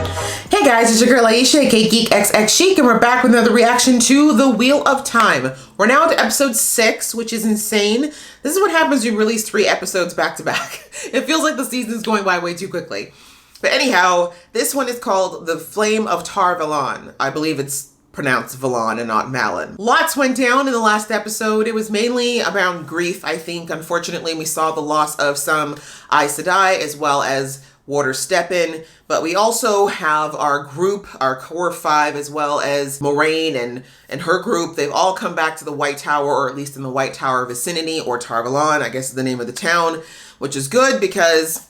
Hey guys, it's your girl Aisha, aka Geek XX Chic, and we're back with another reaction to The Wheel of Time. We're now on to episode 6, which is insane. This is what happens when you release 3 episodes back to back. It feels like the season's going by way too quickly. But anyhow, this one is called The Flame of Valon. I believe it's pronounced Valon and not Malin. Lots went down in the last episode. It was mainly around grief, I think. Unfortunately, we saw the loss of some Aes Sedai as well as Water Steppen, but we also have our group, our core 5, as well as Moiraine and her group. They've all come back to the White Tower, or at least in the White Tower vicinity, or Tar Valon, I guess is the name of the town, which is good because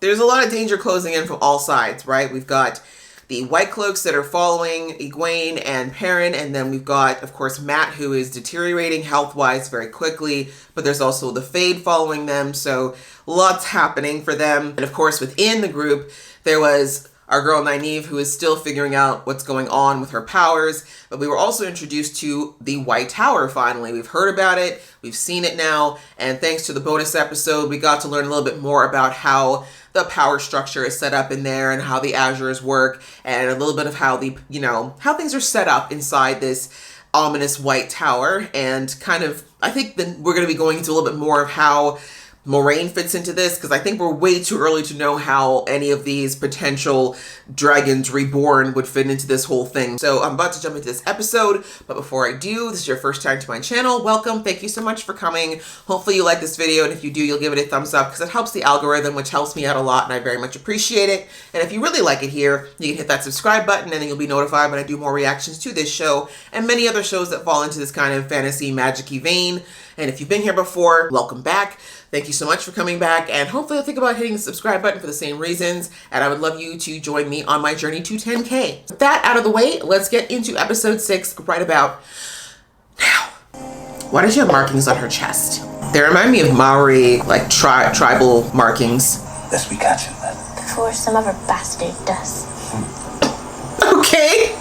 there's a lot of danger closing in from all sides, right? We've got the White Cloaks that are following Egwene and Perrin, and then we've got, of course, Mat, who is deteriorating health-wise very quickly, but there's also the Fade following them, so lots happening for them. And of course, within the group, there was our girl Nynaeve, who is still figuring out what's going on with her powers, but we were also introduced to the White Tower finally. We've heard about it, we've seen it now, and thanks to the bonus episode, we got to learn a little bit more about how the power structure is set up in there and how the Azures work, and a little bit of how the, how things are set up inside this ominous White Tower. And kind of, I think that we're going to be going into a little bit more of how Moiraine fits into this, because I think we're way too early to know how any of these potential dragons reborn would fit into this whole thing. So I'm about to jump into this episode, but before I do, this is your first time to my channel, welcome. Thank you so much for coming. Hopefully you like this video, and if you do, you'll give it a thumbs up because it helps the algorithm, which helps me out a lot, and I very much appreciate it. And if you really like it here, you can hit that subscribe button, and then you'll be notified when I do more reactions to this show and many other shows that fall into this kind of fantasy magic-y vein. And if you've been here before, welcome back. Thank you so much for coming back, and hopefully you'll think about hitting the subscribe button for the same reasons, and I would love you to join me on my journey to 10K. With that out of the way, let's get into episode 6 right about now. Why does she have markings on her chest? They remind me of Maori, like tribal markings. Lest we catch him then. Before some other bastard does. Okay.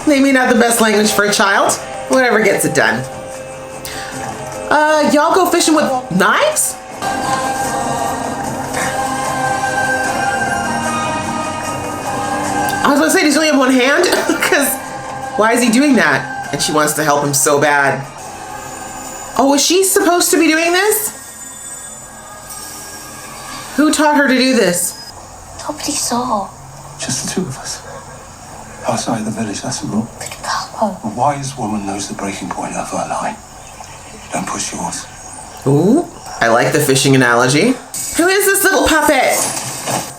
Maybe not the best language for a child. Whatever gets it done. Y'all go fishing with knives? I was gonna say, does he only have one hand? Because why is he doing that? And she wants to help him so bad. Oh, was she supposed to be doing this? Who taught her to do this? Nobody saw. Just the two of us. Outside the village, that's a rule. Good Papa. A wise woman knows the breaking point of her line. Don't push yours. Ooh, I like the fishing analogy. Who is this little puppet?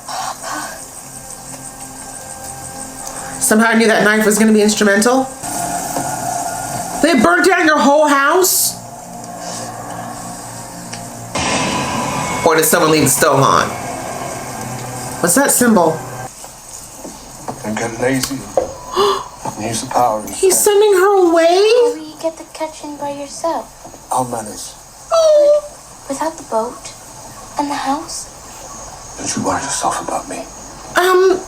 Papa. Somehow I knew that knife was going to be instrumental. They burnt down your whole house? Or did someone leave the stove on? What's that symbol? Don't get lazy and use the power. He's sending her away? Or will you get the catching by yourself? I'll manage. Oh. Without the boat? And the house? Don't you worry yourself about me.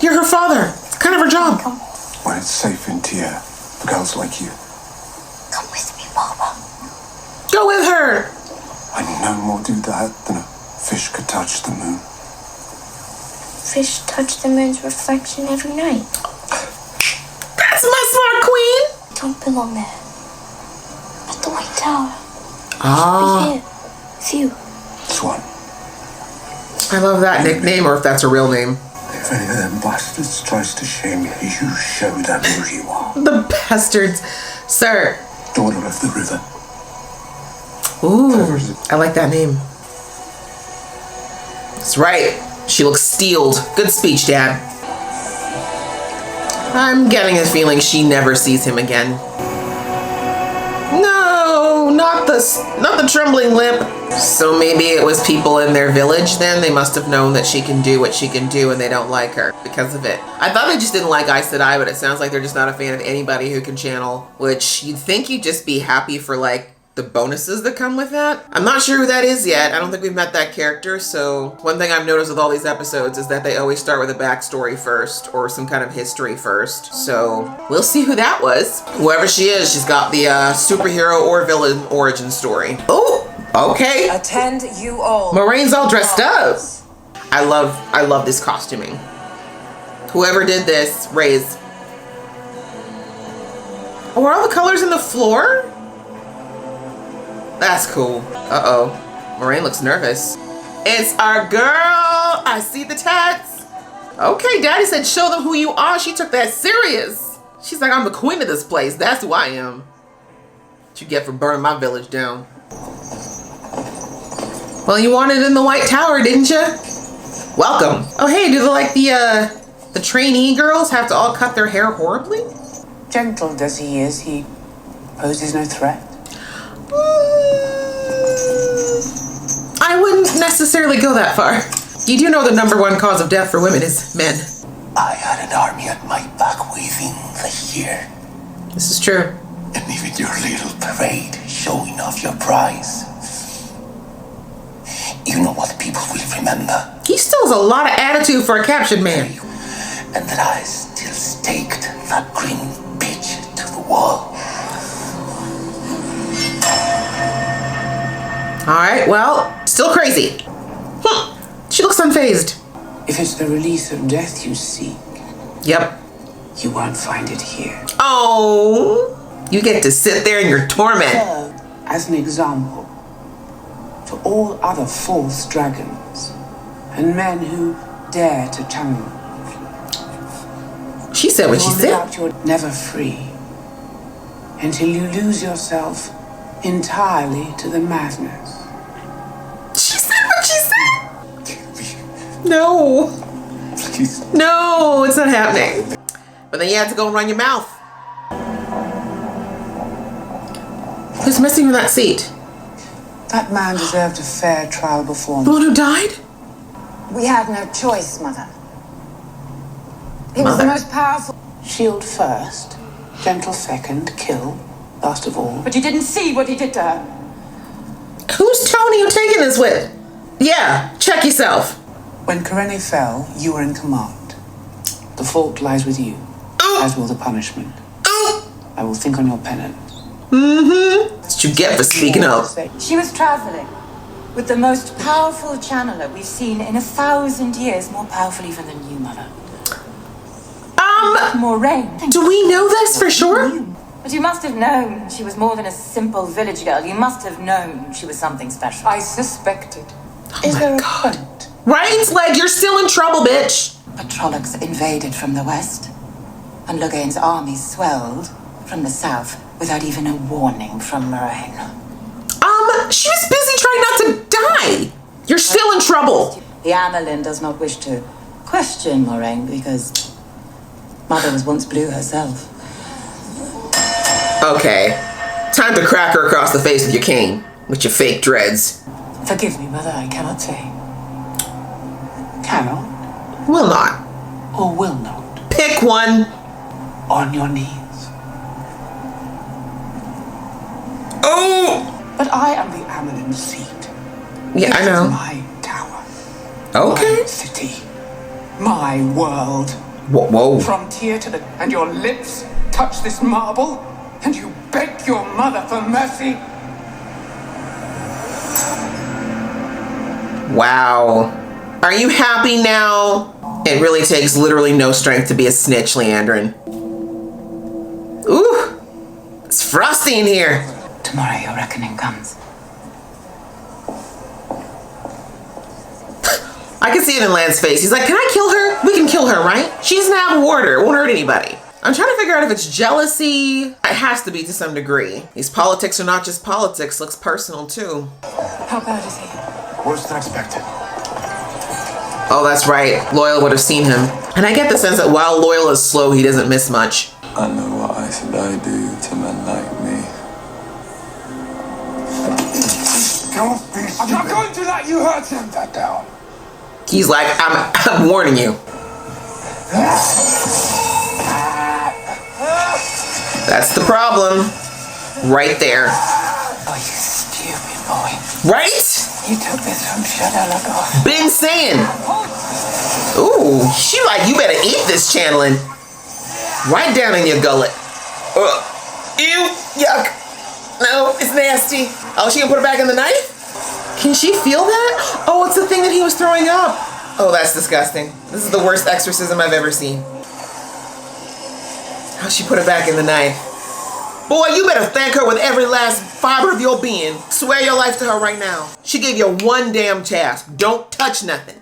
You're her father. It's kind of her job. Come. When it's safe in Tyr for girls like you. Come with me, Papa. Go with her. I no more do that than a fish could touch the moon. Fish touch the moon's reflection every night. That's my smart queen. I don't belong there. At the White Tower. Ah. Be here. With you. Swan. I love that nickname, or if that's a real name. If any of them bastards tries to shame you, you show them who you are. The bastards. Sir. Daughter of the river. Ooh, I like that name. That's right. She looks steeled. Good speech, Dad. I'm getting a feeling she never sees him again. No, not the trembling lip. So maybe it was people in their village then. They must have known that she can do what she can do and they don't like her because of it. I thought they just didn't like Aes Sedai, but it sounds like they're just not a fan of anybody who can channel, which you'd think you'd just be happy for, like, the bonuses that come with that. I'm not sure who that is yet. I don't think we've met that character. So one thing I've noticed with all these episodes is that they always start with a backstory first or some kind of history first. So we'll see who that was. Whoever she is, she's got the superhero or villain origin story. Oh, okay. Attend you all. Moraine's all dressed up. I love this costuming. Whoever did this, raise. Oh, are all the colors in the floor? That's cool. Uh-oh. Moraine looks nervous. It's our girl. I see the tats. Okay, Daddy said show them who you are. She took that serious. She's like, I'm the queen of this place. That's who I am. What you get for burning my village down. Well, you wanted in the White Tower, didn't you? Welcome. Oh, hey, do the trainee girls have to all cut their hair horribly? Gentle as he is, he poses no threat. I wouldn't necessarily go that far. You do know the #1 cause of death for women is men. I had an army at my back within the year. This is true. And even your little parade showing off your prize. You know what people will remember. He still has a lot of attitude for a captured man. And that I still staked that green bitch to the wall. Alright, well, still crazy. She looks unfazed. If it's the release of death you seek, Yep. you won't find it here. Oh, you get to sit there in your torment. Serve as an example to all other false dragons and men who dare to challenge. She said what she You'll live said. out your never free until you lose yourself entirely to the madness. She said what she said. No. Please. No, it's not happening. But then you have to go and run your mouth. Who's missing from that seat? That man deserved a fair trial before The me. one who died? We had no choice, Mother. He was the most powerful. Shield first, gentle second, kill last of all. But you didn't see what he did to her. Whose tone are you taking this with? Yeah, check yourself. When Karene fell, you were in command. The fault lies with you, as will the punishment. I will think on your penance. That's what you get for speaking up. She was traveling with the most powerful channeler we've seen in 1,000 years, more powerful even than you, Mother. Moraine. Do we know this for sure? But you must have known she was more than a simple village girl. You must have known she was something special. I suspected. Is there a point? Right? Like, you're still in trouble, bitch. But Trollocs invaded from the west, and Loghain's army swelled from the south without even a warning from Moraine. She was busy trying not to die. You're still in trouble. The Amelin does not wish to question Moraine because Mother was once blue herself. Okay. Time to crack her across the face with your cane. With your fake dreads. Forgive me, Mother, I cannot say. Cannot Will not. or will not. Pick one. On your knees. Oh! But I am the Amelin seat. Yeah, I This is know. my tower. Okay. My city. My world. Whoa. From tear to the... And your lips touch this marble, and you beg your mother for mercy. Wow. Are you happy now? It really takes literally no strength to be a snitch, Leandrin. Ooh. It's frosty in here. Tomorrow your reckoning comes. I can see it in Lan's face. He's like, can I kill her? We can kill her, right? She doesn't have a warder. It won't hurt anybody. I'm trying to figure out if it's jealousy. It has to be to some degree. These politics are not just politics. Looks personal, too. How bad is he? Worse than expected. Oh, that's right. Loyal would have seen him. And I get the sense that while Loyal is slow, he doesn't miss much. I know what I said I do to men like me. Don't be I'm not going to let you hurt him. Put that down. He's like, I'm warning you. That's the problem. Right there. Oh, you stupid boy. Right? You took this from Shadalagoth. Been saying. Ooh, she like, you better eat this channeling. Right down in your gullet. Ew, yuck. No, it's nasty. Oh, she gonna put it back in the knife? Can she feel that? Oh, it's the thing that he was throwing up. Oh, that's disgusting. This is the worst exorcism I've ever seen. How she put it back in the knife. Boy, you better thank her with every last fiber of your being. Swear your life to her right now. She gave you one damn task. Don't touch nothing.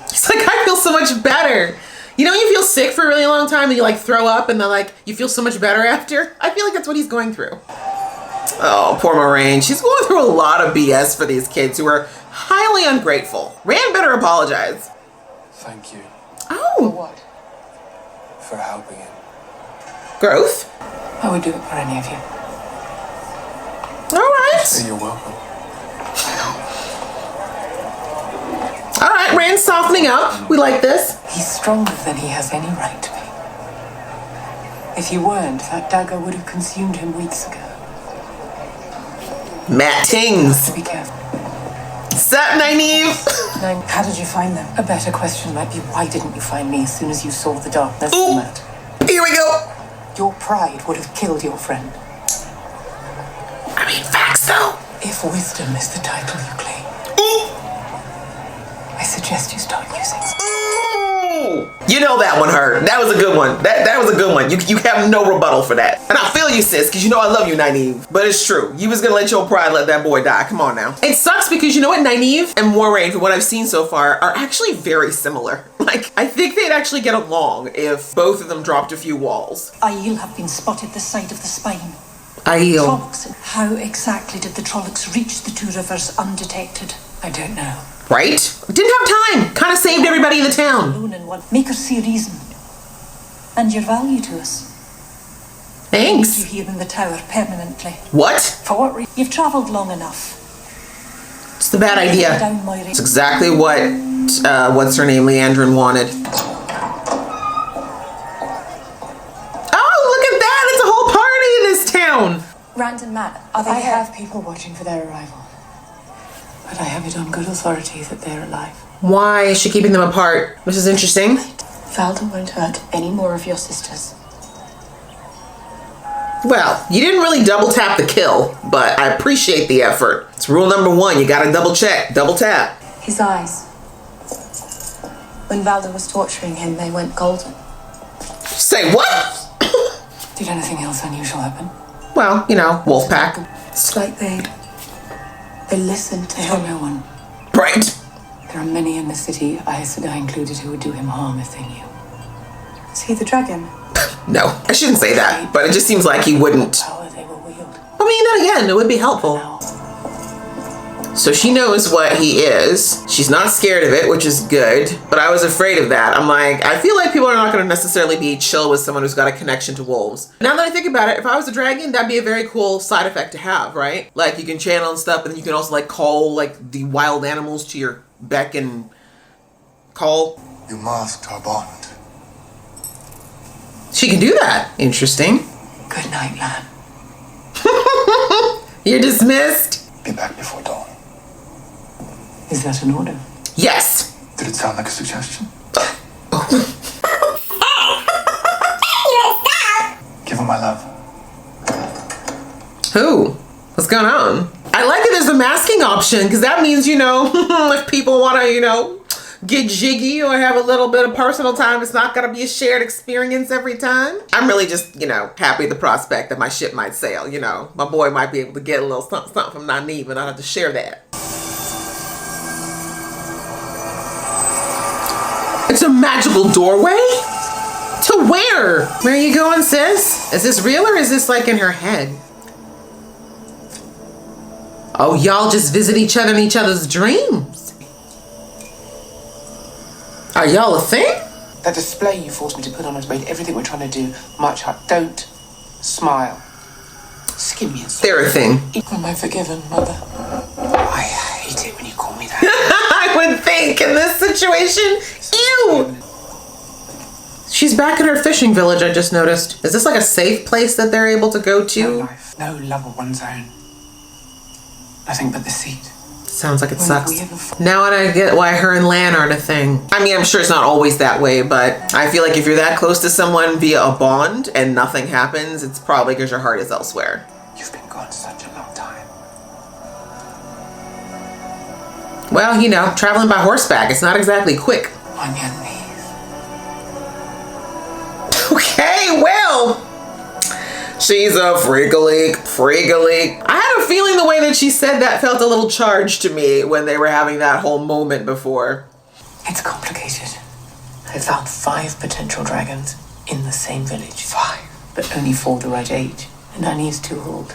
It's like, I feel so much better. You know when you feel sick for a really long time and you like throw up and then like you feel so much better after? I feel like that's what he's going through. Oh, poor Moraine. She's going through a lot of BS for these kids who are highly ungrateful. Rand better apologize. Thank you Oh. What? for helping him. Growth. I would do it for any of you. All right. Say you're welcome. All right, Rand's softening up. We like this. He's stronger than he has any right to be. If you weren't, that dagger would have consumed him weeks ago. Matt Tings. Be careful. Sup, Nynaeve? Now, how did you find them? A better question might be, why didn't you find me as soon as you saw the darkness, Ooh. Matt? Here we go. Your pride would have killed your friend. I mean, facts though. If wisdom is the title you claim, Ooh. I suggest you start using it. Ooh. You know that one hurt. That was a good one. That was a good one. You have no rebuttal for that. And I feel you, sis, because you know I love you, Nynaeve. But it's true. You was gonna let your pride let that boy die. Come on now. It sucks because you know what? Nynaeve and Moraine, from what I've seen so far, are actually very similar. Like, I think they'd actually get along if both of them dropped a few walls. Aiel have been spotted this side of the spine. Aiel. Trollocs. How exactly did the Trollocs reach the two rivers undetected? I don't know. Right? Didn't have time. Kind of saved everybody in the town. Alone in one. Make us see reason. And your value to us. You Thanks. here in the tower permanently. What? For what reason? You've travelled long enough. It's the bad idea. Down my It's exactly what, what's her name, Leandrin wanted. Oh, look at that! It's a whole party in this town! Rand and Matt, are they I here? have people watching for their arrival. But I have it on good authority that they're alive. Why is she keeping them apart? This is interesting. Valon won't hurt any more of your sisters. Well, you didn't really double tap the kill, but I appreciate the effort. It's rule number 1, you gotta double check, double tap. His eyes. When Valor was torturing him, they went golden. Say what? Did anything else unusual happen? Well, you know, Wolfpack. It's like they listened to Tell him. no one. Right. There are many in the city, Aes Sedai included, who would do him harm if they knew. Is he the dragon? No, I shouldn't say that, but it just seems like he wouldn't. Power they will wield. I mean, then again, it would be helpful. Now, So she knows what he is. She's not scared of it, which is good. But I was afraid of that. I'm like, I feel like people are not going to necessarily be chill with someone who's got a connection to wolves. Now that I think about it, if I was a dragon, that'd be a very cool side effect to have, right? Like you can channel and stuff, and then you can also like call like the wild animals to your beck and call. You masked our bond. She can do that. Interesting. good night, Lan. You're dismissed. Be back before dawn. Is that an order? Yes. Did it sound like a suggestion? Give him my love. Who? What's going on? I like that there's a masking option because that means, you know, if people want to, you know, get jiggy or have a little bit of personal time, it's not going to be a shared experience every time. I'm really just, you know, happy at the prospect that my ship might sail, you know. My boy might be able to get a little something, something from Nynaeve and I have to share that. It's a magical doorway? To where? Where are you going, sis? Is this real or is this like in her head? Oh, y'all just visit each other in each other's dreams. Are y'all a thing? That display you forced me to put on has made everything we're trying to do much harder. Don't smile. Skim me inside. They're a thing. Am I forgiven, Mother? I hate it when you call me that. I would think in this situation, ew. She's back at her fishing village, I just noticed. Is this like a safe place that they're able to go No to? life, no love of one's own. Nothing but the seat. Sounds like it When sucks. we ever Now I get why her and Lan aren't a thing. I mean, I'm sure it's not always that way, but I feel like if you're that close to someone via a bond and nothing happens, it's probably because your heart is elsewhere. You've been gone such a long time. Well, you know, traveling by horseback, it's not exactly quick. On your knees. Okay, well, she's a freak-a-leak. I had a feeling the way that she said that felt a little charged to me when they were having that whole moment before. It's complicated. I found 5 potential dragons in the same village. 5, but only 4 the right age. And Annie's too old.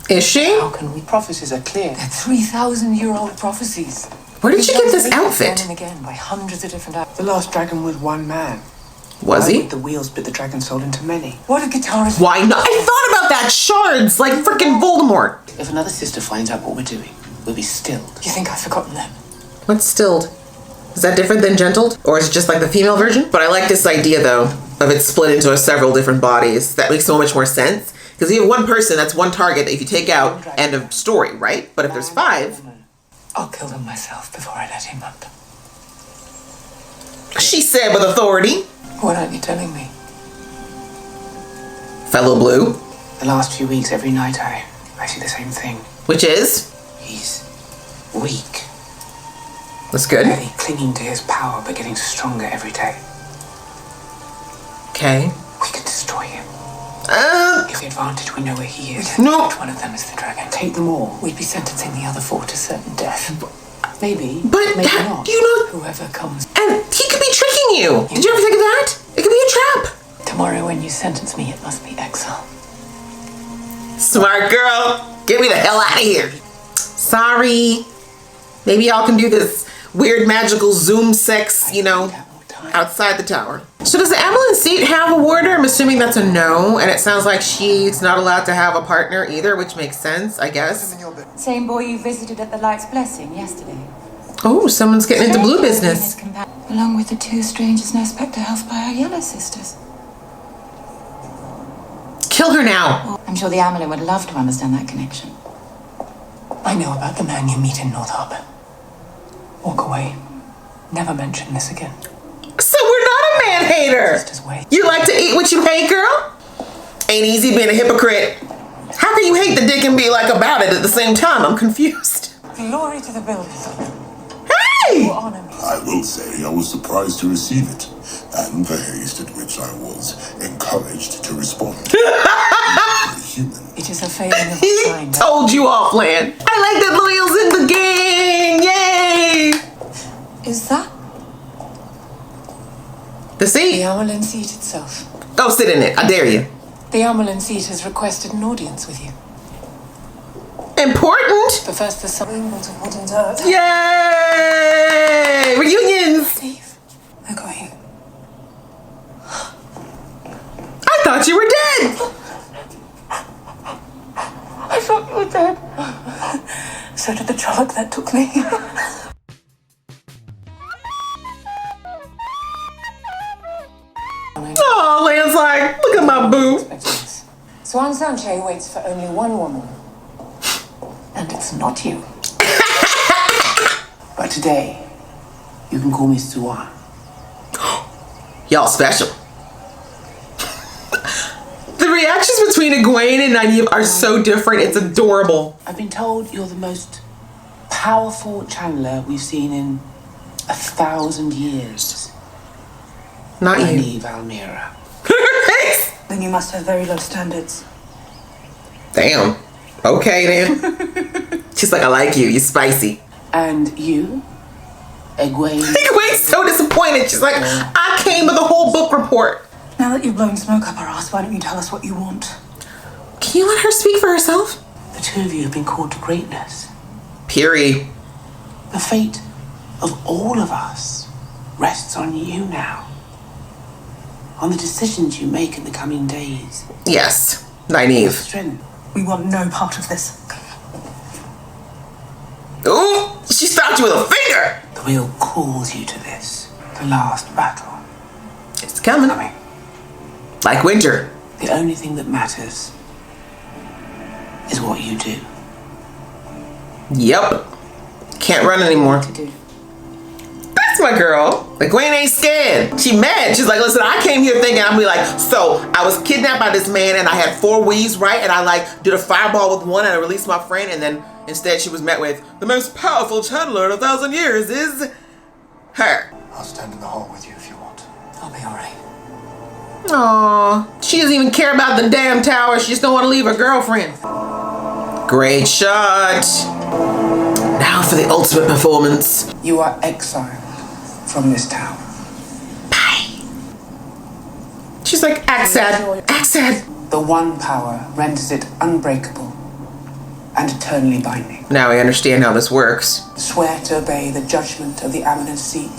Is she? How can we? Prophecies are clear. They're 3,000-year-old prophecies. Where did she get this outfit? Again and again by hundreds of different The last dragon was one man. Was Why he? would the wheels split the dragon's soul into many? What did guitarists? Why not? I thought about that. Shards, like freaking Voldemort. If another sister finds out what we're doing, we'll be stilled. You think I've forgotten them? What's stilled? Is that different than gentled? Or is it just like the female version? But I like this idea, though, of it split into several different bodies. That makes so much more sense. Because you have one person, that's one target that if you take out, end of story, right? But if there's 5... I'll kill them myself before I let him up. She said with authority. What aren't you telling me? Fellow Blue. The last few weeks, every night I see the same thing. Which is? He's weak. That's good. Barely clinging to his power, but getting stronger every day. Okay. We could destroy him. If the advantage, we know where he is. No. Which one of them is the dragon? Take them all. We'd be sentencing the other 4 to certain death. Maybe. But maybe that, not. you know, Whoever comes. and he could be tricking you. Did you ever think of that? It could be a trap. Tomorrow when you sentence me, it must be exile. Smart girl. Get me the hell out of here. Sorry. Maybe y'all can do this weird magical Zoom sex, you know, outside the tower. So does the Amelin seat have a warder? I'm assuming that's a no. And it sounds like she's not allowed to have a partner either, which makes sense, I guess. Same boy you visited at the Light's Blessing yesterday. Oh, someone's getting into blue business. Along with the 2 strangers now spectre health by our yellow sisters. Kill her now. I'm sure the Amelin would love to understand that connection. I know about the man you meet in North Harbour. Walk away. Never mention this again. So we're not a man-hater. Just his way. You like to eat what you hate, girl? Ain't easy being a hypocrite. How can you hate the dick and be like about it at the same time? I'm confused. Glory to the building. Hey! Your honor me. I will say I was surprised to receive it, and the haste at which I was encouraged to respond. Human. It is a failing of He kind. told you offland. I like that Loyal's in the gang. Yay! Is that The the seat. Amelin seat itself? Go sit in it. I dare you. The Amelin seat has requested an audience with you. Important. But first the summonings of wood and dirt. Yay! Reunions. Steve, they're going. I thought you were dead. I thought you were dead. So did the Trolloc that took me. Oh, Lan's like, look at my boo. Swan Sanche waits for only one woman. And it's not you. But today, you can call me Swan. Y'all special. The reactions between Egwene and Nynaeve are so different. It's adorable. I've been told you're the most powerful channeler we've seen in 1,000 years. Not you. Nynaeve Almira. Then you must have very low standards. Damn. Okay then. She's like, I like you. You're spicy. And you, Egwene. Egwene's so disappointed. She's like, I came with a whole book report. Now that you've blown smoke up our ass, why don't you tell us what you want? Can you let her speak for herself? The 2 of you have been called to greatness. Period. The fate of all of us rests on you now. On the decisions you make in the coming days. Yes. Nynaeve. Strength. We want no part of this. Ooh, she stopped you with a finger. The wheel calls you to this. The last battle. It's coming. Coming. Like winter. The only thing that matters is what you do. Yep. Can't run anymore. To do. That's my girl. Egwene ain't scared. She mad. She's like, listen, I came here thinking, I'm be like, so I was kidnapped by this man and I had 4 weaves, right? And I like did a fireball with one and I released my friend and then Instead, she was met with, the most powerful channeler in 1,000 years is her. I'll stand in the hall with you if you want. I'll be alright. Aww. She doesn't even care about the damn tower. She just don't want to leave her girlfriend. Great shot. Now for the ultimate performance. You are exiled from this tower. Bye. She's like, act sad. Act sad. The one power renders it unbreakable and eternally binding. Now I understand how this works. Swear to obey the judgment of the Amulet Seat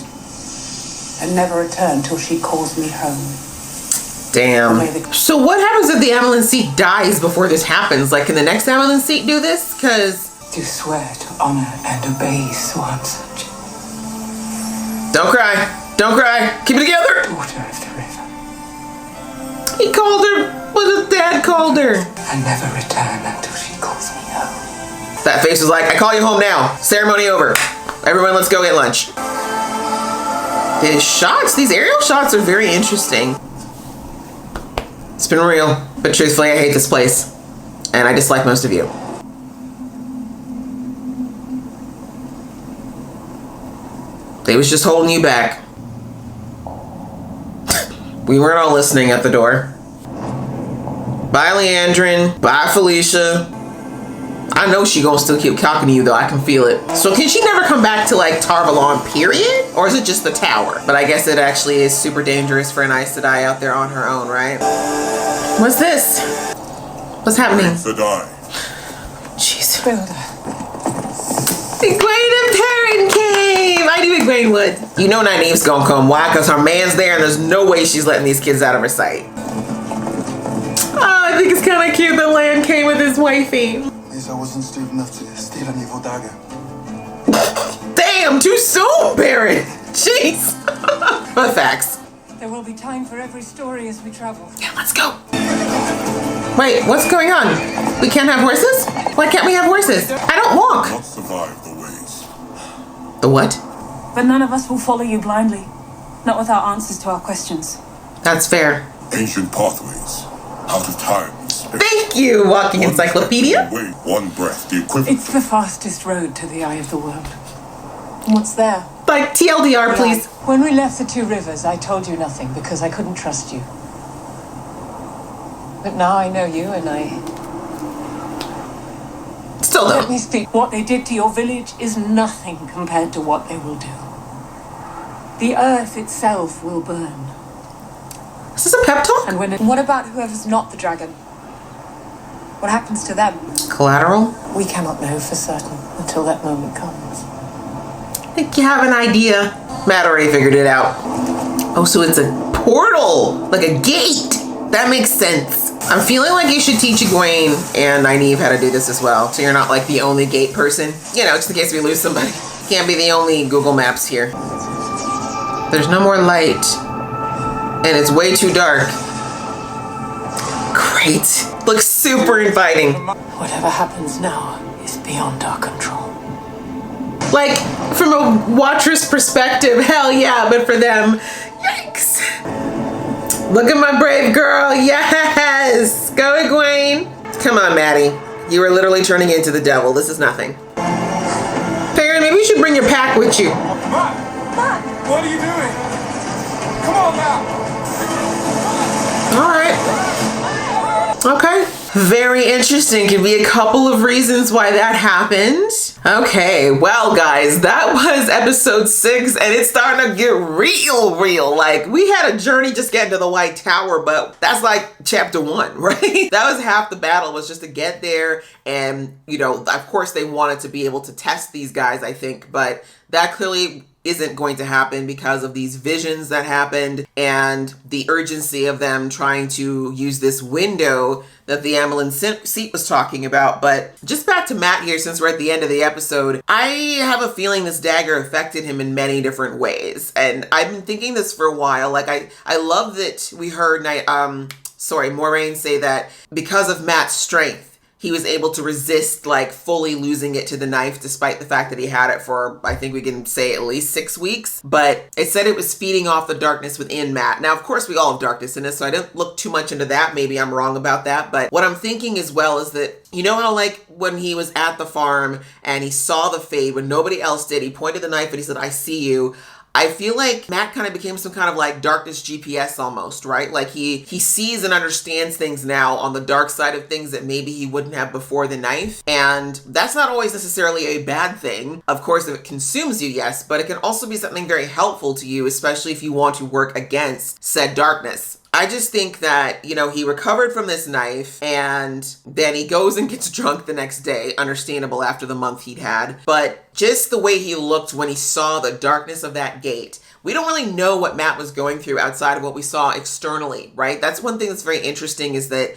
and never return till she calls me home. Damn. So what happens if the Amulet Seat dies before this happens? Like, can the next Amulet Seat do this? Because... Do swear to honor and obey Swansage. Don't cry. Don't cry. Keep it together. Daughter of the river. He called her what his dad called her. And never return until she calls me home. That face was like, I call you home now. Ceremony over. Everyone, let's go get lunch. These shots, these aerial shots are very interesting. It's been real, but truthfully, I hate this place. And I dislike most of you. They was just holding you back. We weren't all listening at the door. Bye, Leandrin. Bye, Felicia. I know she gonna still keep talking to you, though. I can feel it. So can she never come back to, like, Tar Valon, period? Or is it just the tower? But I guess it actually is super dangerous for an Aes Sedai out there on her own, right? What's this? What's happening? Sedai. Jeez. Builder. Egwene of Terran came! I knew Egwene would. You know Nynaeve's gonna come. Why? Because her man's there and there's no way she's letting these kids out of her sight. Oh, I think it's kind of cute that Lan came with his wifey. At least I wasn't stupid enough to steal an evil dagger. Damn, too soon, Baron. Jeez. But facts. There will be time for every story as we travel. Yeah, let's go. Wait, what's going on? We can't have horses? Why can't we have horses? I don't walk. Not survive the ways. The what? But none of us will follow you blindly. Not without answers to our questions. That's fair. Ancient pathways. Out of time and space. Thank you, walking encyclopedia. Wait, one breath, the equivalent. It's the fastest road to the eye of the world. What's there? Like TLDR, please. When we left the two rivers, I told you nothing because I couldn't trust you. But now I know you and I... Still Let no. me speak. What they did to your village is nothing compared to what they will do. The earth itself will burn. Is this a pep talk? And when it... What about whoever's not the dragon? What happens to them? Collateral? We cannot know for certain until that moment comes. I think you have an idea. Matt already figured it out. Oh, so it's a portal, like a gate. That makes sense. I'm feeling like you should teach Egwene and Nynaeve how to do this as well, so you're not like the only gate person. You know, just in case we lose somebody. Can't be the only Google Maps here. There's no more light. And it's way too dark. Great. Looks super inviting. Whatever happens now is beyond our control. Like, from a watcher's perspective, hell yeah, but for them, yikes. Look at my brave girl, yes! Go, Egwene. Come on, Maddie. You are literally turning into the devil. This is nothing. Perrin, maybe you should bring your pack with you. Matt, what are you doing? Come on now. All right. Okay. Very interesting. Could be a couple of reasons why that happened. Okay, well guys, that was episode 6 and it's starting to get real. Like, we had a journey just getting to the White Tower, but that's like chapter 1, right? That was half the battle, was just to get there. And, you know, of course they wanted to be able to test these guys, I think, but that clearly isn't going to happen because of these visions that happened and the urgency of them trying to use this window that the Amulet Seat was talking about. But just back to Matt here, since we're at the end of the episode, I have a feeling this dagger affected him in many different ways. And I've been thinking this for a while. Like, I love that we heard Moiraine say that because of Matt's strength, he was able to resist, like, fully losing it to the knife, despite the fact that he had it for, I think we can say, at least 6 weeks. But it said it was feeding off the darkness within Matt. Now, of course, we all have darkness in us, so I didn't look too much into that. Maybe I'm wrong about that. But what I'm thinking as well is that You know how like when he was at the farm and he saw the fade when nobody else did, he pointed the knife and he said, I see you. I feel like Matt kind of became some kind of like darkness GPS almost, right? Like he sees and understands things now on the dark side of things that maybe he wouldn't have before the knife. And that's not always necessarily a bad thing. Of course, if it consumes you, yes, but it can also be something very helpful to you, especially if you want to work against said darkness. I just think that, you know, he recovered from this knife and then he goes and gets drunk the next day, understandable after the month he'd had. But just the way he looked when he saw the darkness of that gate, we don't really know what Matt was going through outside of what we saw externally, right? That's one thing that's very interesting is that,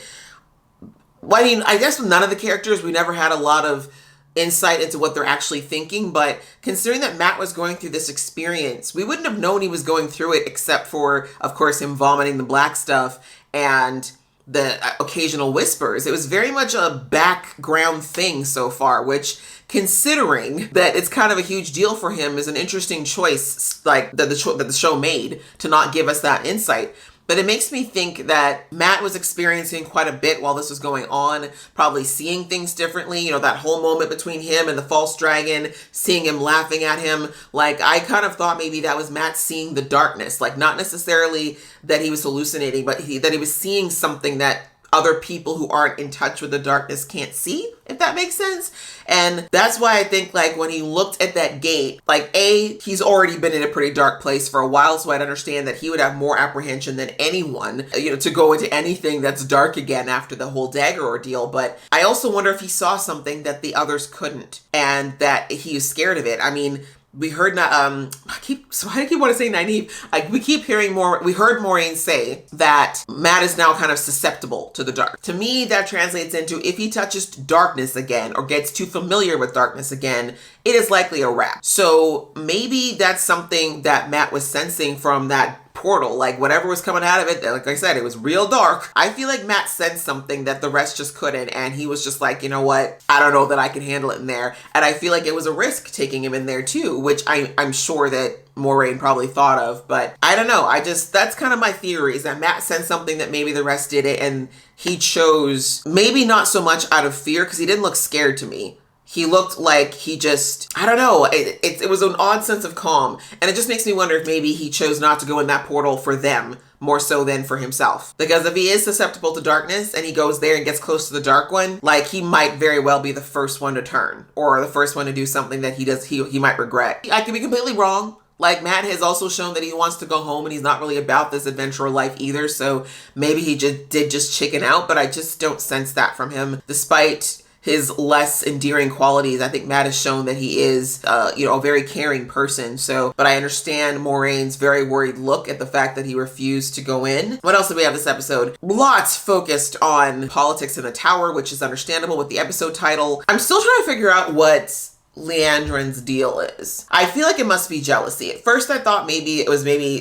well, I mean, I guess with none of the characters, we never had a lot of insight into what they're actually thinking, but considering that Matt was going through this experience, we wouldn't have known he was going through it except for, of course, him vomiting the black stuff and the occasional whispers. It was very much a background thing so far, which, considering that it's kind of a huge deal for him, is an interesting choice, like that the show made to not give us that insight. But it makes me think that Matt was experiencing quite a bit while this was going on, probably seeing things differently. You know, that whole moment between him and the false dragon, seeing him laughing at him. Like, I kind of thought maybe that was Matt seeing the darkness. Like, not necessarily that he was hallucinating, but that he was seeing something that other people who aren't in touch with the darkness can't see, if that makes sense. And that's why I think, like, when he looked at that gate, like, he's already been in a pretty dark place for a while, so I'd understand that he would have more apprehension than anyone, you know, to go into anything that's dark again after the whole dagger ordeal. But I also wonder if he saw something that the others couldn't, and that he was scared of it. I mean, we heard, I keep want to say Nynaeve. We keep hearing more. We heard Moiraine say that Matt is now kind of susceptible to the dark. To me, that translates into if he touches darkness again or gets too familiar with darkness again, it is likely a wrap. So maybe that's something that Matt was sensing from that portal, like whatever was coming out of it, like I said, it was real dark. I feel like Matt sensed something that the rest just couldn't, and he was just like, you know what, I don't know that I can handle it in there. And I feel like it was a risk taking him in there too, which I'm sure that Moiraine probably thought of, but I don't know. That's kind of my theory, is that Matt sensed something that maybe the rest did it, and he chose, maybe not so much out of fear, because he didn't look scared to me. He looked like he just, I don't know, it was an odd sense of calm. And it just makes me wonder if maybe he chose not to go in that portal for them more so than for himself. Because if he is susceptible to darkness and he goes there and gets close to the dark one, like, he might very well be the first one to turn, or the first one to do something that he might regret. I could be completely wrong. Like, Matt has also shown that he wants to go home and he's not really about this adventurer life either. So maybe he just chicken out, but I just don't sense that from him. Despite his less endearing qualities, I think Matt has shown that he is, a very caring person. So, but I understand Moraine's very worried look at the fact that he refused to go in. What else did we have this episode? Lots focused on politics in the tower, which is understandable with the episode title. I'm still trying to figure out what Leandrin's deal is. I feel like it must be jealousy. At first I thought maybe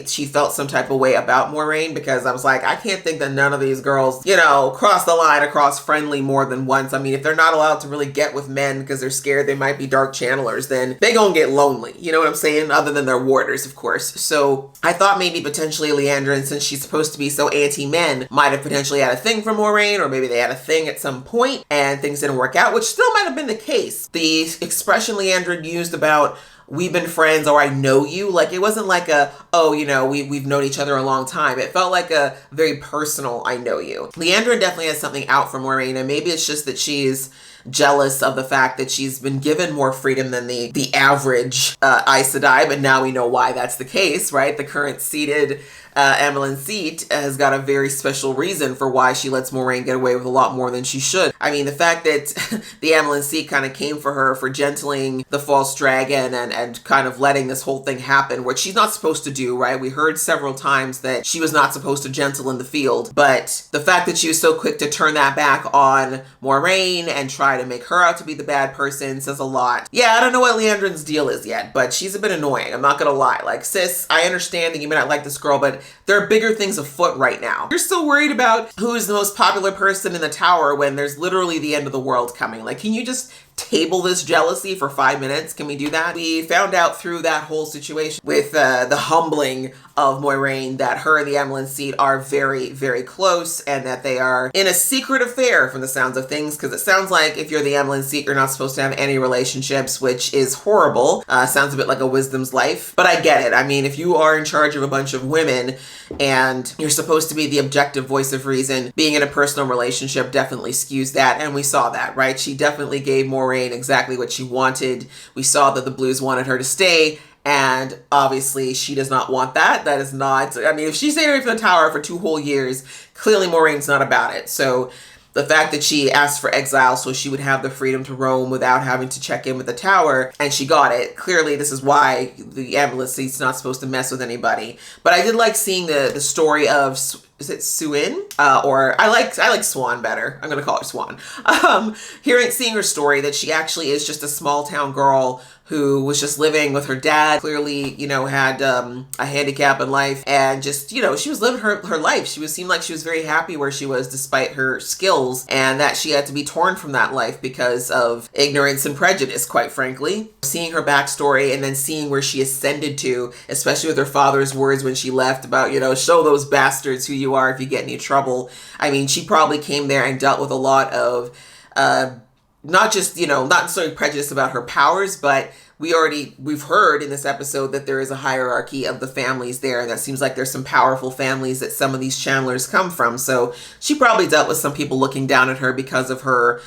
she felt some type of way about Moiraine, because I was like, I can't think that none of these girls, cross the line across friendly more than once. I mean, if they're not allowed to really get with men because they're scared they might be dark channelers, then they gonna get lonely. You know what I'm saying? Other than their warders, of course. So I thought maybe potentially Leandrin, since she's supposed to be so anti-men, might have potentially had a thing for Moiraine, or maybe they had a thing at some point and things didn't work out, which still might have been the case. The expression Leandrin used about we've been friends or I know you, like, it wasn't like we've known each other a long time. It felt like a very personal I know you. Leandrin definitely has something out for Moiraine, and maybe it's just that she's jealous of the fact that she's been given more freedom than the average Aes Sedai, but now we know why that's the case, right? The current seated Emmeline seat has got a very special reason for why she lets Moiraine get away with a lot more than she should. I mean, the fact that the Emmeline seat kind of came for her for gentling the false dragon and kind of letting this whole thing happen, which she's not supposed to do, right? We heard several times that she was not supposed to gentle in the field, but the fact that she was so quick to turn that back on Moiraine and try to make her out to be the bad person says a lot. Yeah, I don't know what Leandrin's deal is yet, but she's a bit annoying. I'm not gonna lie. Like, sis, I understand that you may not like this girl, but there are bigger things afoot right now. You're still worried about who is the most popular person in the tower when there's literally the end of the world coming. Like, can you just table this jealousy for 5 minutes? Can we do that? We found out through that whole situation with the humbling of Moiraine that her and the Emerald Seat are very, very close, and that they are in a secret affair from the sounds of things, because it sounds like if you're the Emerald Seat, you're not supposed to have any relationships, which is horrible. Sounds a bit like a Wisdom's life, but I get it. I mean, if you are in charge of a bunch of women and you're supposed to be the objective voice of reason, being in a personal relationship definitely skews that, and we saw that, right? She definitely gave Moiraine exactly what she wanted. We saw that the Blues wanted her to stay, and obviously she does not want that. That is not, I mean, if she stayed away from the tower for 2 whole years, clearly Moraine's not about it. So the fact that she asked for exile so she would have the freedom to roam without having to check in with the tower, and she got it. Clearly this is why the Amulet Seat's not supposed to mess with anybody. But I did like seeing the story of, is it Suin? Or I like Swan better. I'm gonna call her Swan. Seeing her story, that she actually is just a small town girl who was just living with her dad, clearly, you know, had a handicap in life, and just, you know, she was living her life. Seemed like she was very happy where she was despite her skills, and that she had to be torn from that life because of ignorance and prejudice, quite frankly. Seeing her backstory and then seeing where she ascended to, especially with her father's words when she left about, you know, show those bastards who you are if you get any trouble. I mean, she probably came there and dealt with a lot of not just, you know, not necessarily prejudice about her powers, but we've heard in this episode that there is a hierarchy of the families there, and that seems like there's some powerful families that some of these channelers come from. So she probably dealt with some people looking down at her because of her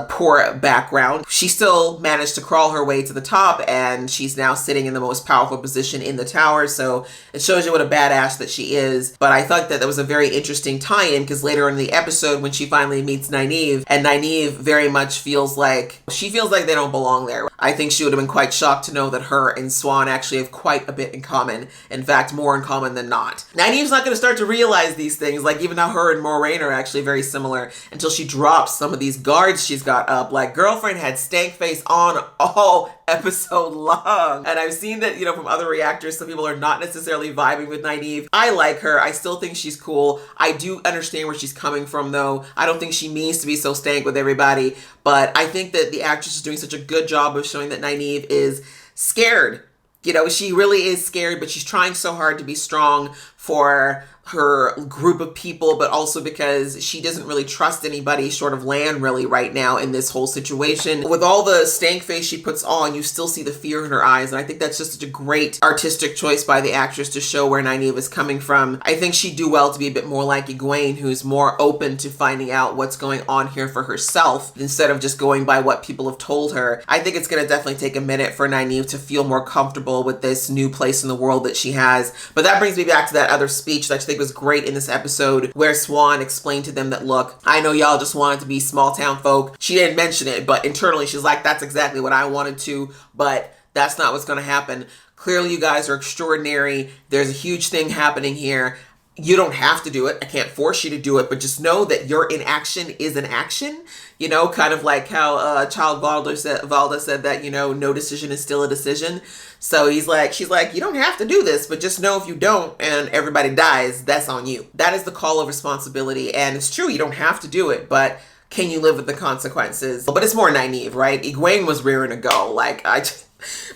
poor background. She still managed to crawl her way to the top, and she's now sitting in the most powerful position in the tower, so it shows you what a badass that she is. But I thought that was a very interesting tie-in, because later in the episode when she finally meets Nynaeve, and Nynaeve very much feels like they don't belong there. I think she would have been quite shocked to know that her and Swan actually have quite a bit in common. In fact, more in common than not. Nynaeve's not going to start to realize these things, like even how her and Moiraine are actually very similar, until she drops some of these guards she's got up. Like, girlfriend had stank face on all episode long. And I've seen that, you know, from other reactors, some people are not necessarily vibing with Nynaeve. I like her. I still think she's cool. I do understand where she's coming from, though. I don't think she means to be so stank with everybody, but I think that the actress is doing such a good job of showing that Nynaeve is scared. You know, she really is scared, but she's trying so hard to be strong for her group of people, but also because she doesn't really trust anybody short of Lan really right now in this whole situation. With all the stank face she puts on, you still see the fear in her eyes, and I think that's just such a great artistic choice by the actress to show where Nynaeve is coming from. I think she'd do well to be a bit more like Egwene, who's more open to finding out what's going on here for herself instead of just going by what people have told her. I think it's going to definitely take a minute for Nynaeve to feel more comfortable with this new place in the world that she has. But that brings me back to that other speech that I think was great in this episode, where Swan explained to them that, look, I know y'all just wanted to be small town folk. She didn't mention it, but internally she's like, that's exactly what I wanted to, but that's not what's going to happen. Clearly you guys are extraordinary. There's a huge thing happening here. You don't have to do it. I can't force you to do it, but just know that your inaction is an action. You know, kind of like how Child Valda said that, you know, no decision is still a decision. So she's like, you don't have to do this, but just know if you don't and everybody dies, that's on you. That is the call of responsibility. And it's true, you don't have to do it, but can you live with the consequences? But it's more Nynaeve, right? Egwene was rearing to go. Like,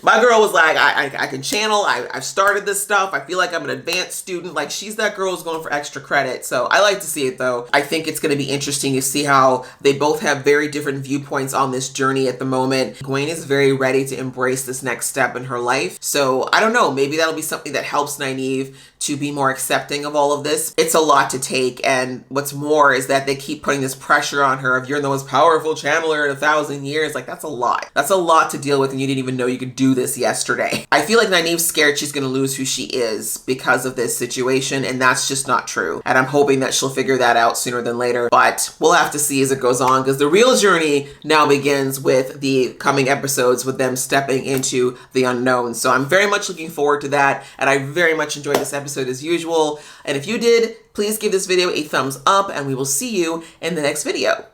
my girl was like, I can channel. I've started this stuff. I feel like I'm an advanced student. Like, she's that girl who's going for extra credit. So I like to see it, though. I think it's going to be interesting to see how they both have very different viewpoints on this journey at the moment. Egwene is very ready to embrace this next step in her life. So I don't know. Maybe that'll be something that helps Nynaeve to be more accepting of all of this. It's a lot to take, and what's more is that they keep putting this pressure on her of, you're the most powerful channeler in 1,000 years. Like, that's a lot. That's a lot to deal with, and you didn't even know you could do this yesterday. I feel like Nynaeve's scared she's gonna lose who she is because of this situation, and that's just not true. And I'm hoping that she'll figure that out sooner than later, but we'll have to see as it goes on, because the real journey now begins with the coming episodes, with them stepping into the unknown. So I'm very much looking forward to that, and I very much enjoyed this episode as usual. And if you did, please give this video a thumbs up, and we will see you in the next video.